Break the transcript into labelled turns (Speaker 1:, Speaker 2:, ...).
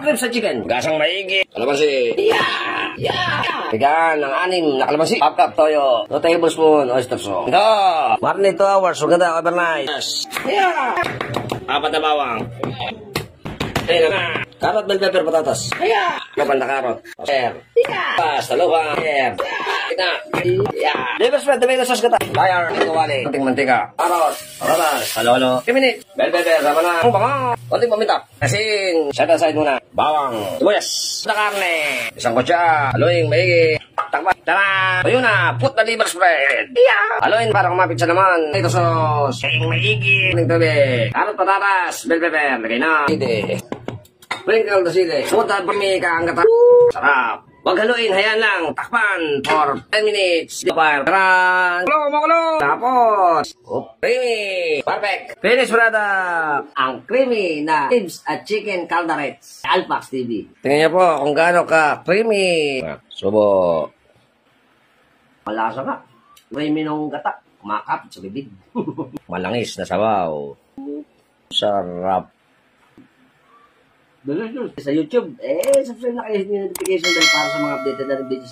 Speaker 1: ribs sa chicken. Gasang maigi. Kalamansi. Tigaan ng 6 na kalamansi. Half cup toyo. 2 tablespoon oyster sauce. Ito. Marinate 2 hours. Sugada overnight. Yes. 4 na bawang. Ayun na. Carrot, bell pepper, patatas. Kapan na carrot. Sir. Basta lupa. Sir. Kita. Liver spread, tomato sauce kata. Fire. Kawali. Kunting mantika. Carrot. Patatas. Halo-halo. 3 minutes. Bell pepper. Sama na. Ang bango. Kunting paminta. Asin. Set aside muna. Bawang. Sibuyas. Na karne. Isang kutsa. Haluin. Maigi. Takpan. Tara. Ayun na. Put na liver spread. Haluin para kumapit siya naman. Tomato sauce. Sing maigi. Kunting tubig. Carrot, patatas. Bell pepper. Lagay na. Ide. Sprinkle the sili. Puta pami ka ang gata. Sarap. Wag haluin, hayaan lang. Takpan for 10 minutes. Taran. Makulo. Tapos. Creamy. Perfect. Finish product. Ang creamy na ribs at chicken calderettes. Alpax TV. Tingnan niyo po kung gaano ka creamy. Subo. Malasa ka. Creamy nung gata. Kumakapit sa bibig. Malangis na sabaw. Sarap. Sa YouTube, subscribe na kayo sa notification bell para sa mga updated na videos.